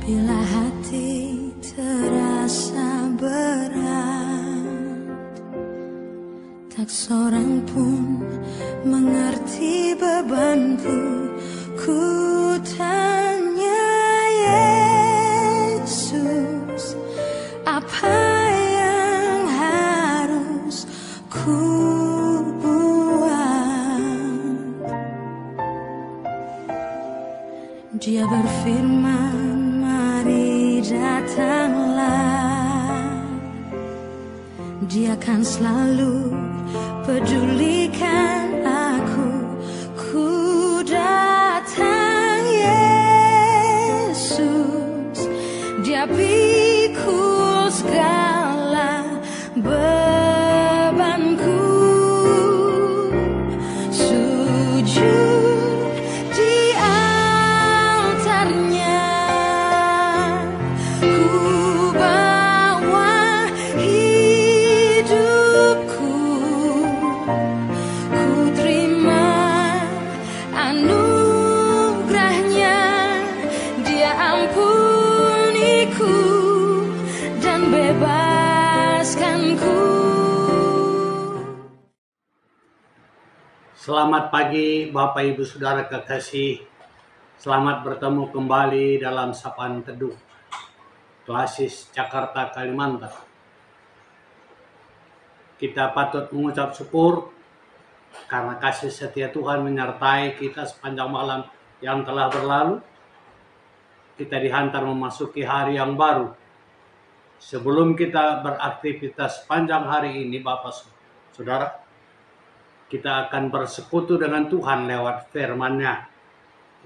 Bila hati terasa berat, tak seorang pun mengerti bebanku. Ku tanya Yesus, apa yang harus ku buat? Dia berfirman, mari datanglah. Dia kan selalu pedulikan aku. Ku datang Yesus, Dia pikul segala bebanku. Sujud di altarnya, ku bawa hidupku. Ku terima anugerahnya, Dia ampuniku dan bebaskanku. Selamat pagi Bapak Ibu Saudara kekasih. Selamat bertemu kembali dalam Sapaan Teduh Klasis Jakarta, Kalimantan. Kita patut mengucap syukur karena kasih setia Tuhan menyertai kita sepanjang malam yang telah berlalu. Kita dihantar memasuki hari yang baru. Sebelum kita beraktivitas sepanjang hari ini, Bapak Saudara, kita akan bersekutu dengan Tuhan lewat firman-Nya.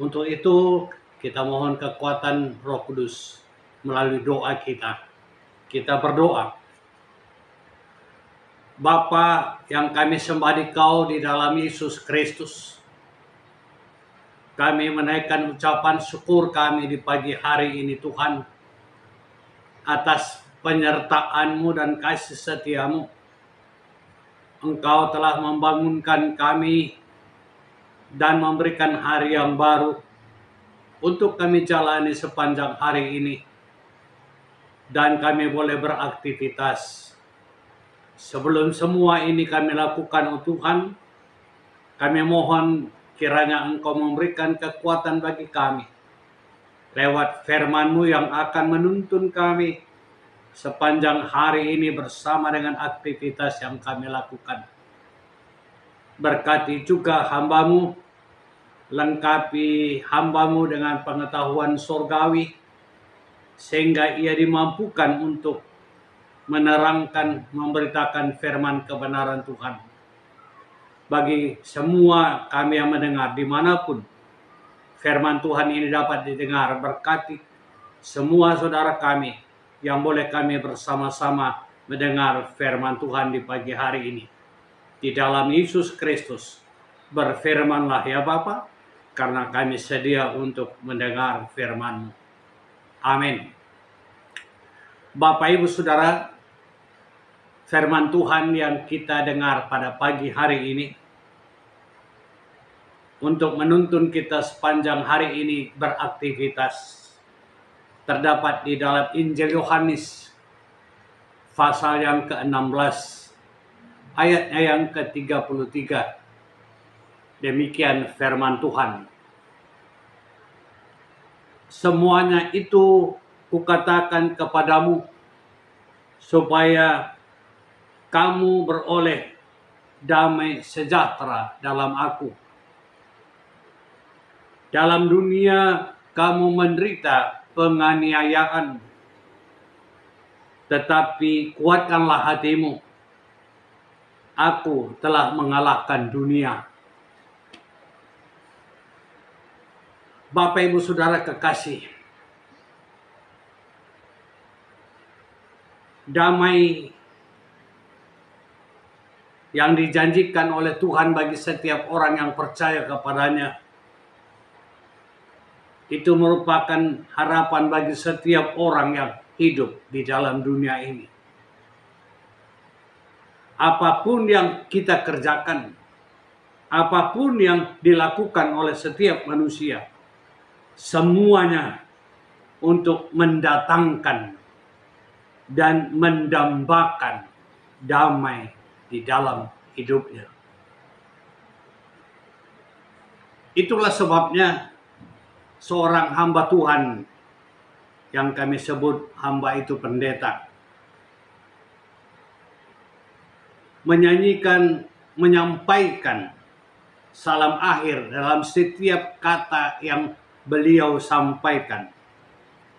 Untuk itu, kita mohon kekuatan Roh Kudus melalui doa kita. Kita berdoa. Bapa yang kami sembah Dikau di dalam Yesus Kristus, kami menaikkan ucapan syukur kami di pagi hari ini Tuhan, atas penyertaan-Mu dan kasih setia-Mu. Engkau telah membangunkan kami dan memberikan hari yang baru untuk kami jalani sepanjang hari ini. Dan kami boleh beraktivitas. Sebelum semua ini kami lakukan, oh Tuhan, kami mohon kiranya Engkau memberikan kekuatan bagi kami. Lewat firman-Mu yang akan menuntun kami sepanjang hari ini bersama dengan aktivitas yang kami lakukan. Berkati juga hamba-Mu, lengkapi hamba-Mu dengan pengetahuan surgawi, sehingga ia dimampukan untuk menerangkan, memberitakan firman kebenaran Tuhan. Bagi semua kami yang mendengar dimanapun firman Tuhan ini dapat didengar, berkati semua saudara kami yang boleh kami bersama-sama mendengar firman Tuhan di pagi hari ini. Di dalam Yesus Kristus, berfirmanlah ya Bapa, karena kami sedia untuk mendengar firman-Mu. Amin. Bapak Ibu Saudara, firman Tuhan yang kita dengar pada pagi hari ini, untuk menuntun kita sepanjang hari ini beraktivitas, terdapat di dalam Injil Yohanes pasal yang ke-16 ayatnya yang ke-33. Demikian firman Tuhan. Semuanya itu kukatakan kepadamu supaya kamu beroleh damai sejahtera dalam aku. Dalam dunia kamu menderita penganiayaan, tetapi kuatkanlah hatimu. Aku telah mengalahkan dunia. Bapak Ibu Saudara kekasih, damai yang dijanjikan oleh Tuhan bagi setiap orang yang percaya kepadanya, itu merupakan harapan bagi setiap orang yang hidup di dalam dunia ini. Apapun yang kita kerjakan, apapun yang dilakukan oleh setiap manusia, semuanya untuk mendatangkan dan mendambakan damai di dalam hidupnya. Itulah sebabnya seorang hamba Tuhan yang kami sebut hamba itu pendeta menyampaikan salam akhir dalam setiap kata yang beliau sampaikan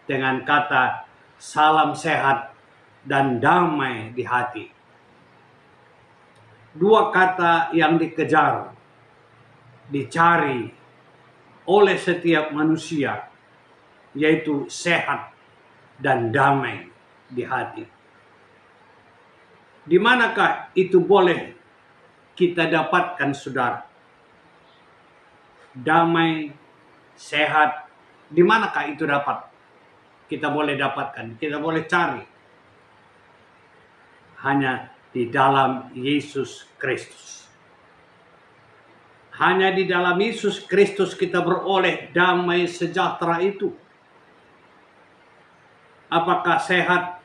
dengan kata salam sehat dan damai di hati. Dua kata yang dikejar, dicari oleh setiap manusia, yaitu sehat dan damai di hati. Di manakah itu boleh kita dapatkan, saudara? Damai, sehat, di manakah itu dapat? Kita boleh dapatkan, kita boleh cari. Hanya di dalam Yesus Kristus. Hanya di dalam Yesus Kristus kita beroleh damai sejahtera itu. Apakah sehat,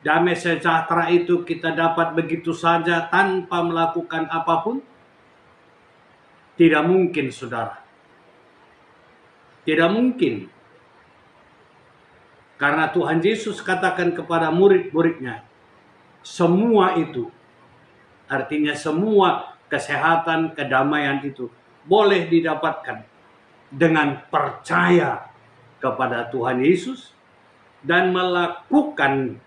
damai sejahtera itu kita dapat begitu saja tanpa melakukan apapun? Tidak mungkin, saudara. Tidak mungkin. Karena Tuhan Yesus katakan kepada murid-muridnya, semua itu, artinya semua kesehatan, kedamaian itu boleh didapatkan dengan percaya kepada Tuhan Yesus dan melakukan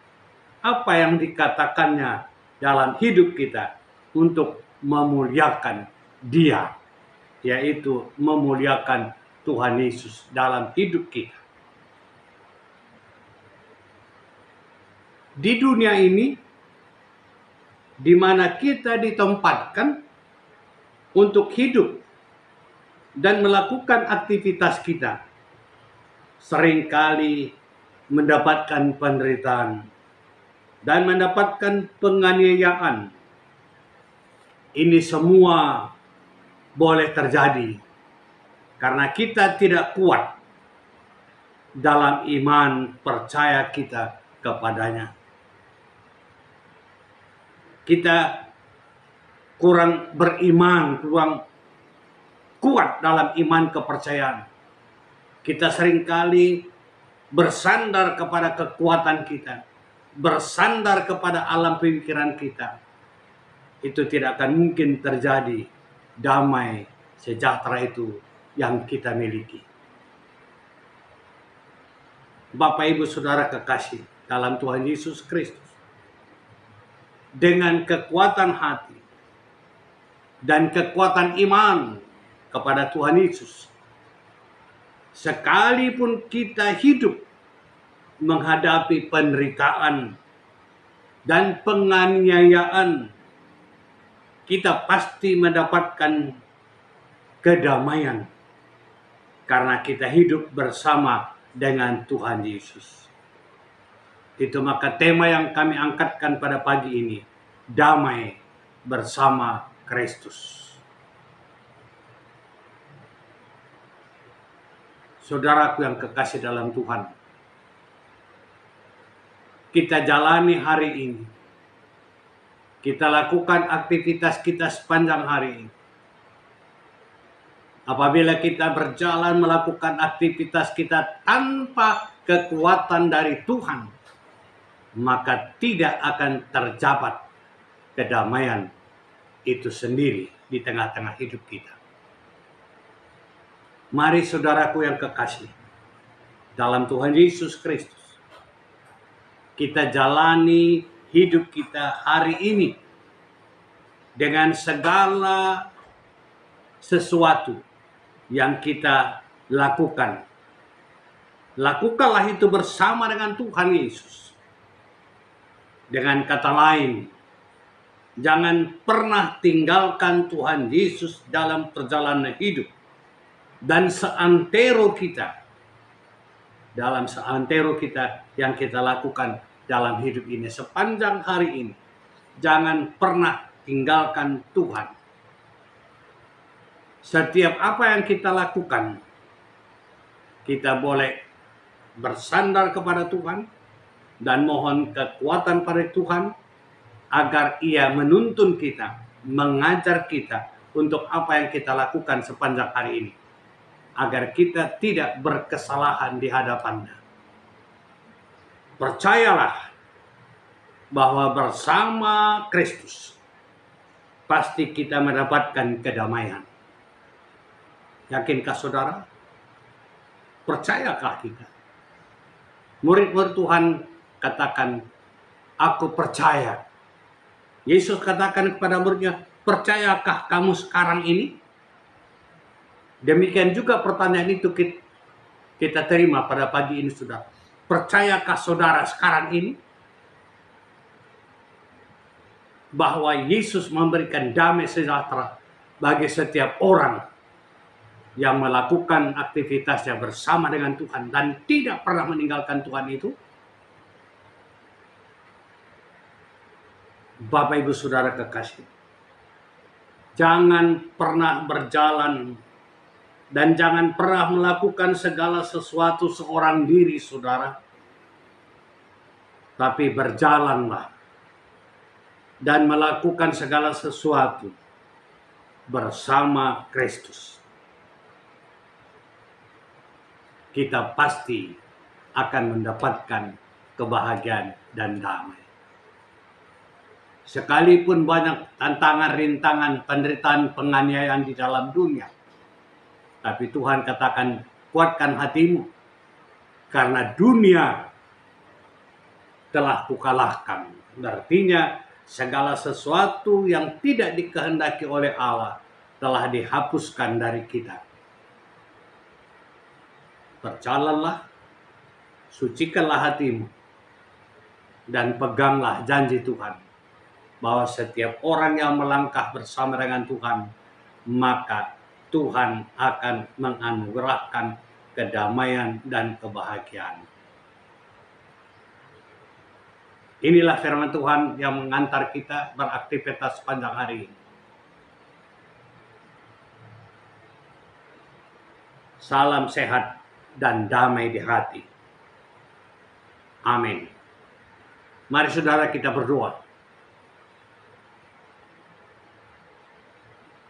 apa yang dikatakannya dalam hidup kita untuk memuliakan Dia, yaitu memuliakan Tuhan Yesus dalam hidup kita. Di dunia ini, di mana kita ditempatkan untuk hidup dan melakukan aktivitas kita, seringkali mendapatkan penderitaan dan mendapatkan penganiayaan. Ini semua boleh terjadi karena kita tidak kuat dalam iman percaya kita kepadanya. Kita kurang beriman, kurang kuat dalam iman kepercayaan. Kita seringkali bersandar kepada kekuatan kita, bersandar kepada alam pemikiran kita. Itu tidak akan mungkin terjadi damai sejahtera itu yang kita miliki. Bapak, Ibu, Saudara kekasih dalam Tuhan Yesus Kristus, dengan kekuatan hati dan kekuatan iman kepada Tuhan Yesus, sekalipun kita hidup menghadapi penderitaan dan penganiayaan, kita pasti mendapatkan kedamaian karena kita hidup bersama dengan Tuhan Yesus. Itu maka tema yang kami angkatkan pada pagi ini, damai bersama Kristus. Saudaraku yang kekasih dalam Tuhan, kita jalani hari ini, kita lakukan aktivitas kita sepanjang hari ini. Apabila kita berjalan melakukan aktivitas kita tanpa kekuatan dari Tuhan, maka tidak akan terdapat kedamaian itu sendiri di tengah-tengah hidup kita. Mari saudaraku yang kekasih dalam Tuhan Yesus Kristus, kita jalani hidup kita hari ini dengan segala sesuatu yang kita lakukan. Lakukanlah itu bersama dengan Tuhan Yesus. Dengan kata lain, jangan pernah tinggalkan Tuhan Yesus dalam perjalanan hidup. Dan seantero kita yang kita lakukan dalam hidup ini sepanjang hari ini, jangan pernah tinggalkan Tuhan. Setiap apa yang kita lakukan, kita boleh bersandar kepada Tuhan dan mohon kekuatan pada Tuhan agar Ia menuntun kita, mengajar kita untuk apa yang kita lakukan sepanjang hari ini, agar kita tidak berkesalahan di hadapan-Nya. Percayalah bahwa bersama Kristus pasti kita mendapatkan kedamaian. Yakinkah saudara? Percayakah kita? Murid-murid Tuhan katakan, aku percaya. Yesus katakan kepada muridnya, percayakah kamu sekarang ini? Demikian juga pertanyaan itu kita terima pada pagi ini, saudara. Percayakah saudara sekarang ini bahwa Yesus memberikan damai sejahtera bagi setiap orang yang melakukan aktivitasnya bersama dengan Tuhan dan tidak pernah meninggalkan Tuhan itu? Bapak Ibu Saudara kekasih, jangan pernah berjalan dan jangan pernah melakukan segala sesuatu seorang diri, saudara. Tapi berjalanlah dan melakukan segala sesuatu bersama Kristus. Kita pasti akan mendapatkan kebahagiaan dan damai. Sekalipun banyak tantangan, rintangan, penderitaan, penganiayaan di dalam dunia, tapi Tuhan katakan, kuatkan hatimu, karena dunia telah kukalahkan. Artinya, segala sesuatu yang tidak dikehendaki oleh Allah telah dihapuskan dari kita. Berjalanlah, sucikanlah hatimu, dan peganglah janji Tuhan, bahwa setiap orang yang melangkah bersama dengan Tuhan, maka Tuhan akan menganugerahkan kedamaian dan kebahagiaan. Inilah firman Tuhan yang mengantar kita beraktivitas sepanjang hari ini. Salam sehat dan damai di hati. Amin. Mari saudara kita berdoa.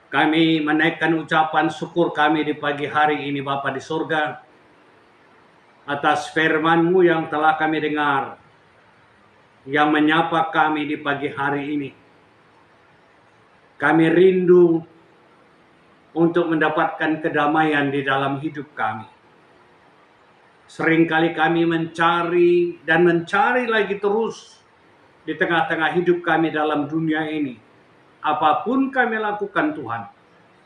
Kami menaikkan ucapan syukur kami di pagi hari ini, Bapa di surga, atas firman-Mu yang telah kami dengar, yang menyapa kami di pagi hari ini. Kami rindu untuk mendapatkan kedamaian di dalam hidup kami. Seringkali kami mencari dan mencari lagi terus di tengah-tengah hidup kami dalam dunia ini. Apapun kami lakukan Tuhan,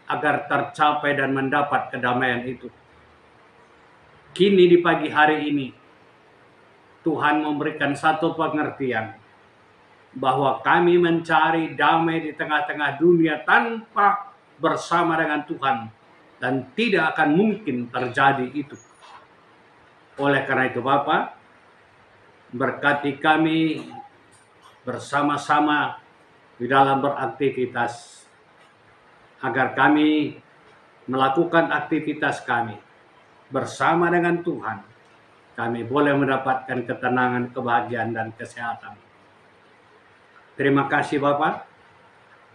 agar tercapai dan mendapat kedamaian itu. Kini di pagi hari ini, Tuhan memberikan satu pengertian, bahwa kami mencari damai di tengah-tengah dunia tanpa bersama dengan Tuhan, dan tidak akan mungkin terjadi itu. Oleh karena itu Bapa, berkati kami bersama-sama di dalam beraktivitas, agar kami melakukan aktivitas kami bersama dengan Tuhan, kami boleh mendapatkan ketenangan, kebahagiaan, dan kesehatan. Terima kasih Bapak.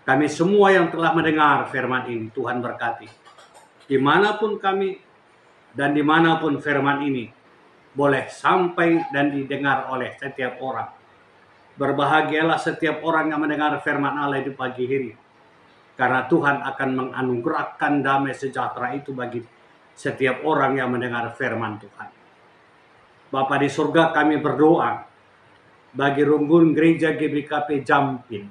Kami semua yang telah mendengar firman ini, Tuhan berkati. Dimanapun kami dan dimanapun firman ini boleh sampai dan didengar oleh setiap orang. Berbahagialah setiap orang yang mendengar firman Allah di pagi hari, karena Tuhan akan menganugerahkan damai sejahtera itu bagi setiap orang yang mendengar firman Tuhan. Bapa di surga, kami berdoa bagi Rumbun Gereja GBKP Jampin.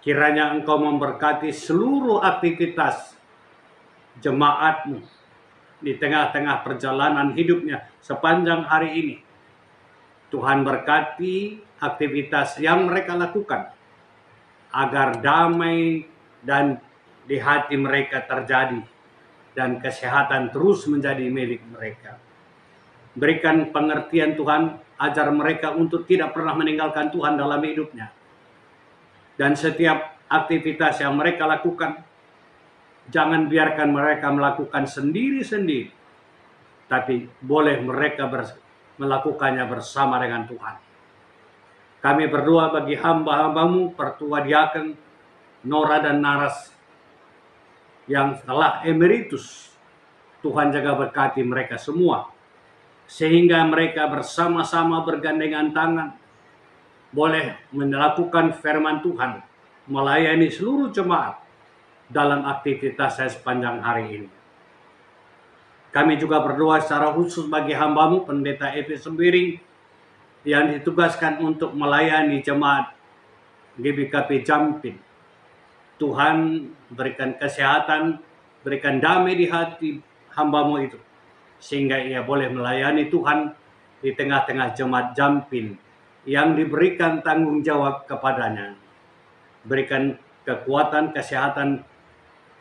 Kiranya Engkau memberkati seluruh aktivitas jemaat-Mu di tengah-tengah perjalanan hidupnya sepanjang hari ini. Tuhan berkati aktivitas yang mereka lakukan, agar damai dan di hati mereka terjadi, dan kesehatan terus menjadi milik mereka. Berikan pengertian Tuhan, ajar mereka untuk tidak pernah meninggalkan Tuhan dalam hidupnya. Dan setiap aktivitas yang mereka lakukan, jangan biarkan mereka melakukan sendiri-sendiri, tapi boleh mereka melakukannya bersama dengan Tuhan. Kami berdoa bagi hamba-hambamu, Pertua Diaken, Nora dan Naras, yang telah emeritus. Tuhan jaga berkati mereka semua, sehingga mereka bersama-sama bergandengan tangan, boleh melakukan firman Tuhan, melayani seluruh jemaat dalam aktivitasnya sepanjang hari ini. Kami juga berdoa secara khusus bagi hambamu, Pendeta Evi Sembiring, yang ditugaskan untuk melayani jemaat GBKP Jampin. Tuhan berikan kesehatan, berikan damai di hati hambamu itu, sehingga ia boleh melayani Tuhan di tengah-tengah jemaat Jampin yang diberikan tanggung jawab kepadanya. Berikan kekuatan, kesehatan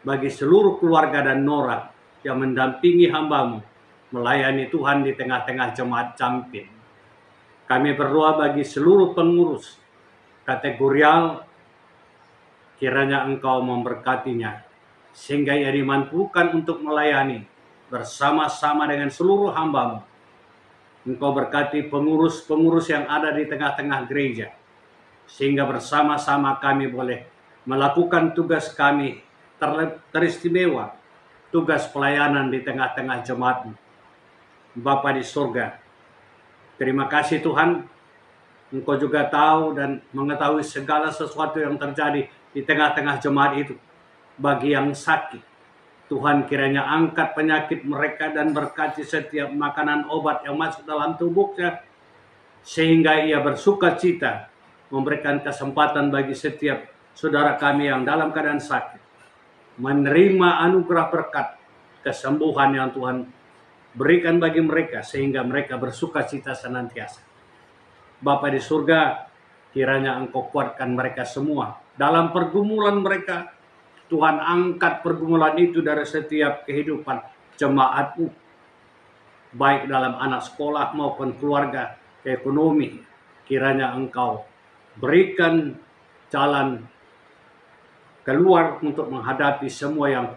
bagi seluruh keluarga dan Nora yang mendampingi hambamu melayani Tuhan di tengah-tengah jemaat Jampin. Kami berdoa bagi seluruh pengurus kategorial, kiranya Engkau memberkatinya, sehingga ia dimampukan untuk melayani bersama-sama dengan seluruh hambamu. Engkau berkati pengurus-pengurus yang ada di tengah-tengah gereja, sehingga bersama-sama kami boleh melakukan tugas kami teristimewa, tugas pelayanan di tengah-tengah jemaat-Mu. Bapa di surga, terima kasih Tuhan, Engkau juga tahu dan mengetahui segala sesuatu yang terjadi di tengah-tengah jemaat itu. Bagi yang sakit, Tuhan kiranya angkat penyakit mereka dan berkati setiap makanan obat yang masuk dalam tubuhnya, sehingga ia bersuka cita memberikan kesempatan bagi setiap saudara kami yang dalam keadaan sakit menerima anugerah berkat kesembuhan yang Tuhan berikan bagi mereka, sehingga mereka bersuka cita senantiasa. Bapa di surga, kiranya Engkau kuatkan mereka semua dalam pergumulan mereka. Tuhan angkat pergumulan itu dari setiap kehidupan jemaat-Mu, baik dalam anak sekolah maupun keluarga, ekonomi. Kiranya Engkau berikan jalan keluar untuk menghadapi semua yang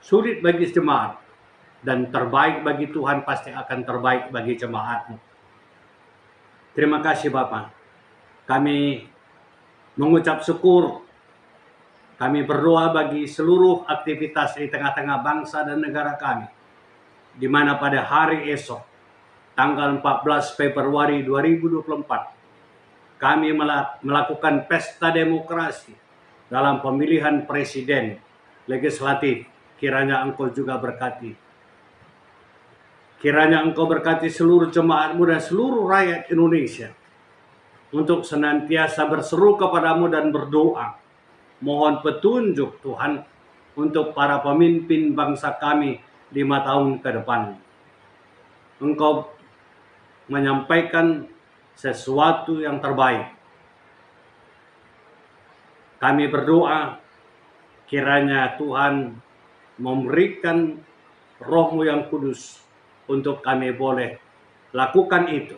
sulit bagi jemaat, dan terbaik bagi Tuhan pasti akan terbaik bagi jemaat-Mu. Terima kasih Bapa. Kami mengucap syukur. Kami berdoa bagi seluruh aktivitas di tengah-tengah bangsa dan negara kami, di mana pada hari esok, tanggal 14 Februari 2024, kami melakukan pesta demokrasi dalam pemilihan presiden legislatif. Kiranya Engkau juga berkati. Kiranya Engkau berkati seluruh jemaat-Mu dan seluruh rakyat Indonesia untuk senantiasa berseru kepadamu dan berdoa. Mohon petunjuk Tuhan untuk para pemimpin bangsa kami 5 tahun ke depan. Engkau menyampaikan sesuatu yang terbaik. Kami berdoa kiranya Tuhan memberikan Roh-Mu yang kudus untuk kami boleh lakukan itu.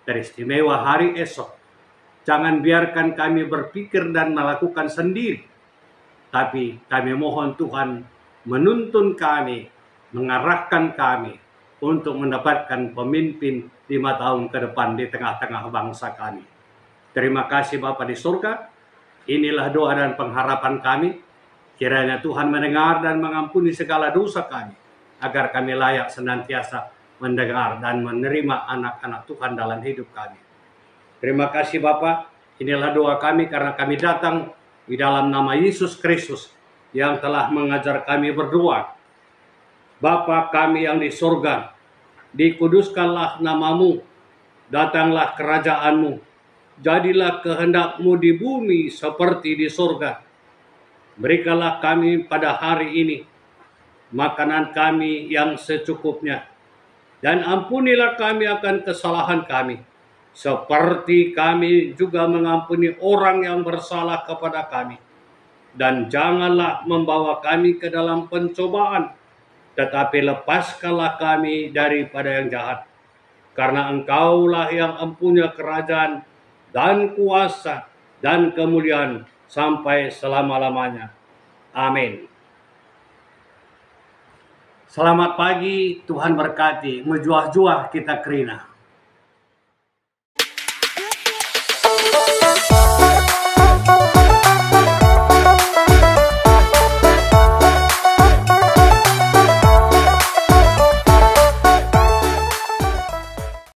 Teristimewa hari esok, jangan biarkan kami berpikir dan melakukan sendiri, tapi kami mohon Tuhan menuntun kami, mengarahkan kami untuk mendapatkan pemimpin 5 tahun ke depan di tengah-tengah bangsa kami. Terima kasih Bapa di surga. Inilah doa dan pengharapan kami. Kiranya Tuhan mendengar dan mengampuni segala dosa kami, agar kami layak senantiasa mendengar dan menerima anak-anak Tuhan dalam hidup kami. Terima kasih Bapa. Inilah doa kami karena kami datang di dalam nama Yesus Kristus yang telah mengajar kami berdoa. Bapa kami yang di surga, dikuduskanlah nama-Mu, datanglah kerajaan-Mu, jadilah kehendak-Mu di bumi seperti di surga. Berikanlah kami pada hari ini makanan kami yang secukupnya, dan ampunilah kami akan kesalahan kami, seperti kami juga mengampuni orang yang bersalah kepada kami. Dan janganlah membawa kami ke dalam pencobaan, tetapi lepaskanlah kami daripada yang jahat. Karena Engkaulah yang mempunyai kerajaan dan kuasa dan kemuliaan sampai selama-lamanya. Amin. Selamat pagi, Tuhan berkati. Menjuah-juah kita kerina.